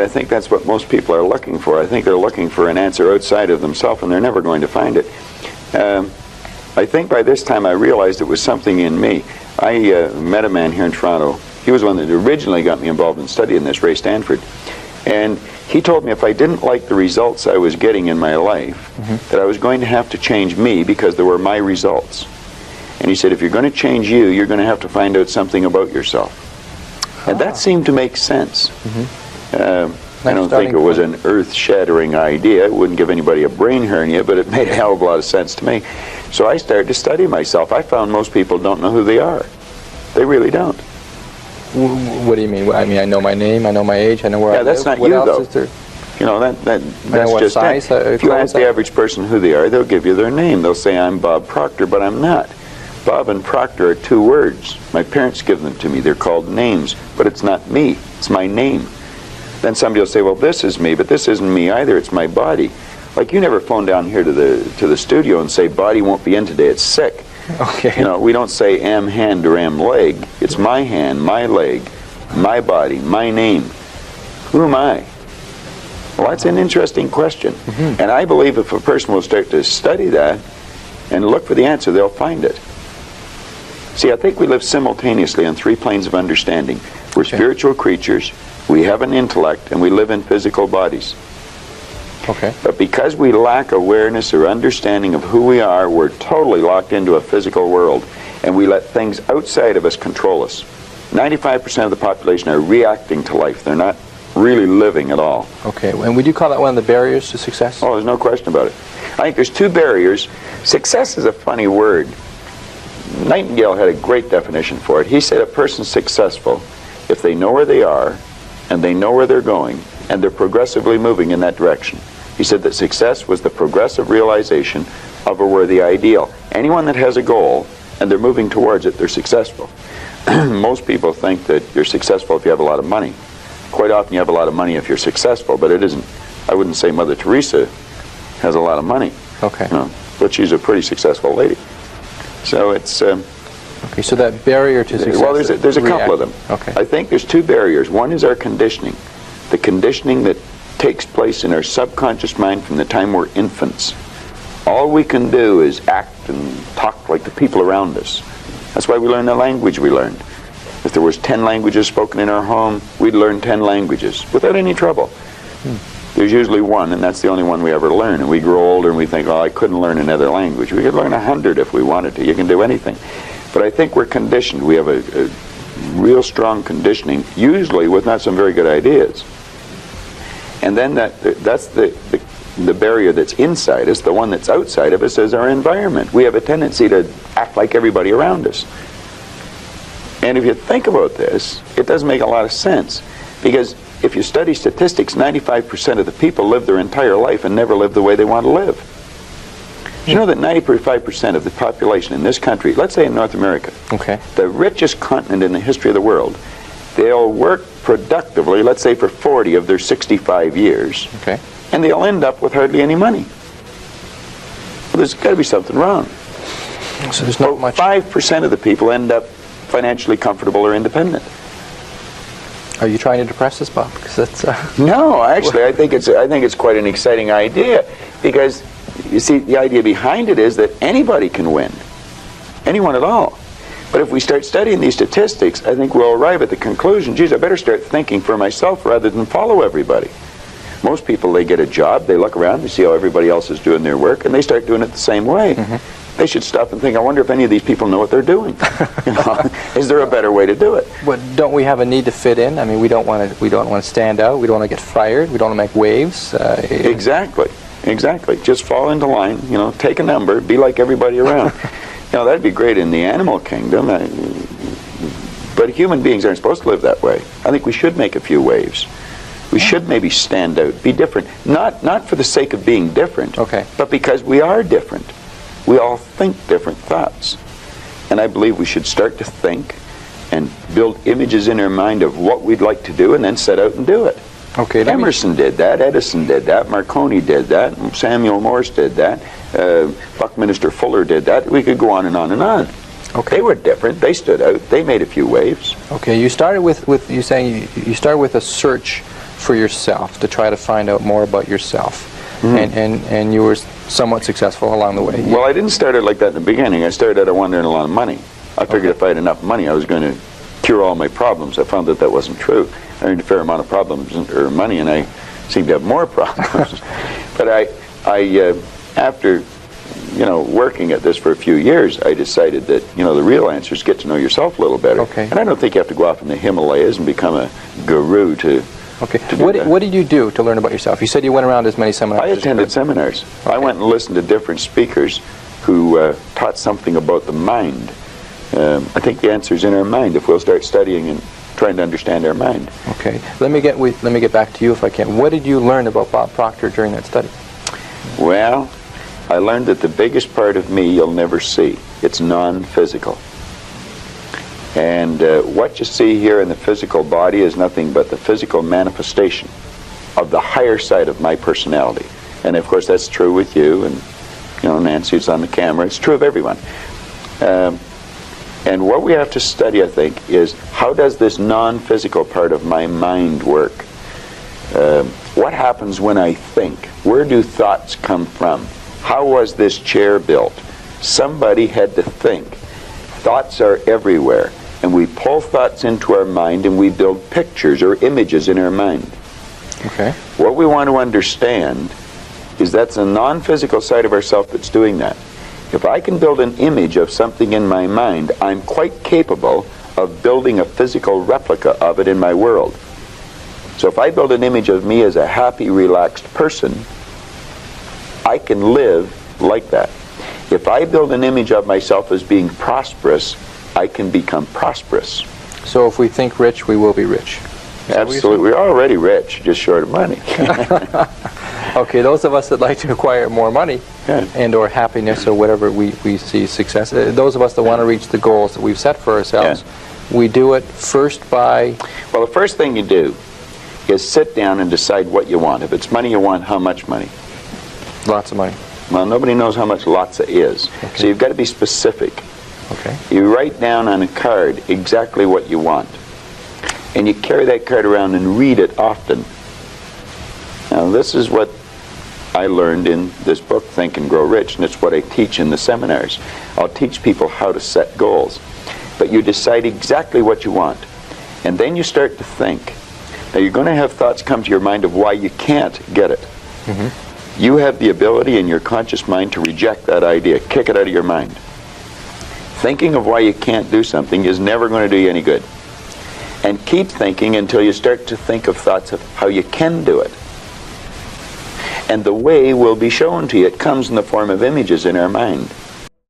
I think that's what most people are looking for. I think they're looking for an answer outside of themselves, and they're never going to find it. I think by this time I realized it was something in me. I met a man here in Toronto. He was one that originally got me involved in studying this, Ray Stanford. And he told me if I didn't like the results I was getting in my life, that I was going to have to change me because they were my results. And he said, if you're going to change you, you're going to have to find out something about yourself. And that seemed to make sense. I don't think it was an earth-shattering idea. It wouldn't give anybody a brain hernia, but it made a hell of a lot of sense to me. So I started to study myself. I found most people don't know who they are. They really don't. What do you mean? I mean, I know my name, I know my age, I know where I live. Yeah, that's not what you, else though. Is there? You know, that's just size, it. If you ask the average person who they are, they'll give you their name. They'll say, I'm Bob Proctor, but I'm not. Bob and Proctor are two words. My parents give them to me. They're called names, but it's not me. It's my name. Then somebody will say, well, this is me, but this isn't me either. It's my body. Like, you never phone down here to the studio and say, body won't be in today, it's sick. Okay. You know, we don't say am hand or am leg. It's my hand, my leg, my body, my name. Who am I? Well, that's an interesting question. And I believe if a person will start to study that and look for the answer, they'll find it. See, I think we live simultaneously on three planes of understanding. We're spiritual creatures, we have an intellect, and we live in physical bodies. Okay. But because we lack awareness or understanding of who we are, we're totally locked into a physical world, and we let things outside of us control us. 95% of the population are reacting to life. They're not really living at all. Okay, and would you call that one of the barriers to success? Oh, there's no question about it. I think there's two barriers. Success is a funny word. Nightingale had a great definition for it. He said a person's successful if they know where they are, and they know where they're going, and they're progressively moving in that direction. He said that success was the progressive realization of a worthy ideal. Anyone that has a goal, and they're moving towards it, they're successful. Most people think that you're successful if you have a lot of money. Quite often you have a lot of money if you're successful, but it isn't. I wouldn't say Mother Teresa has a lot of money. Okay. You know, but she's a pretty successful lady. So it's... okay, so that barrier to success... Well, there's a couple of them. Okay. I think there's two barriers. One is our conditioning. The conditioning that takes place in our subconscious mind from the time we're infants. All we can do is act and talk like the people around us. That's why we learn the language we learned. If there was 10 languages spoken in our home, we'd learn 10 languages without any trouble. There's usually one, and that's the only one we ever learn. And we grow older and we think, oh, I couldn't learn another language. We could learn 100 if we wanted to. You can do anything. But I think we're conditioned. We have a real strong conditioning, usually with not some very good ideas. And then that's the barrier that's inside us. The one that's outside of us is our environment. We have a tendency to act like everybody around us. And if you think about this, it doesn't make a lot of sense. Because if you study statistics, 95% of the people live their entire life and never live the way they want to live. You know that 95% of the population in this country, let's say in North America, the richest continent in the history of the world, they'll work productively, let's say for 40 of their 65 years, and they'll end up with hardly any money. Well, there's got to be something wrong. So there's not much... 5% of the people end up financially comfortable or independent. Are you trying to depress us, Bob? Because that's No, actually, I think it's quite an exciting idea, because you see, the idea behind it is that anybody can win, anyone at all. But if we start studying these statistics, I think we'll arrive at the conclusion, geez, I better start thinking for myself rather than follow everybody. Most people, they get a job, they look around, they see how everybody else is doing their work, and they start doing it the same way. They should stop and think, I wonder if any of these people know what they're doing. You know, is there a better way to do it? But don't we have a need to fit in? I mean, we don't want to stand out. We don't want to get fired. We don't want to make waves. Exactly. Just fall into line. You know, take a number. Be like everybody around. You know, that'd be great in the animal kingdom. But human beings aren't supposed to live that way. I think we should make a few waves. We should maybe stand out, be different. Not for the sake of being different, but because we are different. We all think different thoughts. And I believe we should start to think and build images in our mind of what we'd like to do and then set out and do it. Emerson did that, Edison did that, Marconi did that, Samuel Morse did that, Buckminster Fuller did that. We could go on and on and on. They were different, they stood out, they made a few waves. You started with you saying you started with a search for yourself to try to find out more about yourself. And you were somewhat successful along the way. Well, I didn't start it like that in the beginning. I started out I wanted a lot of money. I figured if I had enough money, I was going to cure all my problems. I found that that wasn't true. I earned a fair amount of problems or money, and I seemed to have more problems. But after working at this for a few years, I decided that the real answer is get to know yourself a little better. Okay. And I don't think you have to go off in the Himalayas and become a guru to. Okay. To do that. What did you do to learn about yourself? You said you went around as many seminars. I as you attended could. seminars. Okay. I went and listened to different speakers who taught something about the mind. I think the answer's in our mind if we'll start studying and trying to understand our mind. Okay. Let me get back to you if I can. What did you learn about Bob Proctor during that study? Well, I learned that the biggest part of me you'll never see. It's non-physical. And what you see here in the physical body is nothing but the physical manifestation of the higher side of my personality. And of course that's true with you, and Nancy's on the camera. It's true of everyone. And what we have to study, I think, is how does this non-physical part of my mind work? What happens when I think? Where do thoughts come from? How was this chair built? Somebody had to think. Thoughts are everywhere. And we pull thoughts into our mind and we build pictures or images in our mind. Okay. What we want to understand is that's a non-physical side of ourself that's doing that. If I can build an image of something in my mind, I'm quite capable of building a physical replica of it in my world. So if I build an image of me as a happy, relaxed person, I can live like that. If I build an image of myself as being prosperous, I can become prosperous. So if we think rich, we will be rich. Absolutely. We're already rich, just short of money. Okay, those of us that like to acquire more money and or happiness or whatever we see success, those of us that want to reach the goals that we've set for ourselves, we do it first by... Well, the first thing you do is sit down and decide what you want. If it's money you want, how much money? Lots of money. Well, nobody knows how much lots is. Okay. So you've got to be specific. Okay. You write down on a card exactly what you want. And you carry that card around and read it often. Now, this is what I learned in this book, Think and Grow Rich, and it's what I teach in the seminars. I'll teach people how to set goals. But you decide exactly what you want. And then you start to think. Now, you're going to have thoughts come to your mind of why you can't get it. Mm-hmm. You have the ability in your conscious mind to reject that idea, kick it out of your mind. Thinking of why you can't do something is never going to do you any good. And keep thinking until you start to think of thoughts of how you can do it. And the way will be shown to you. It comes in the form of images in our mind.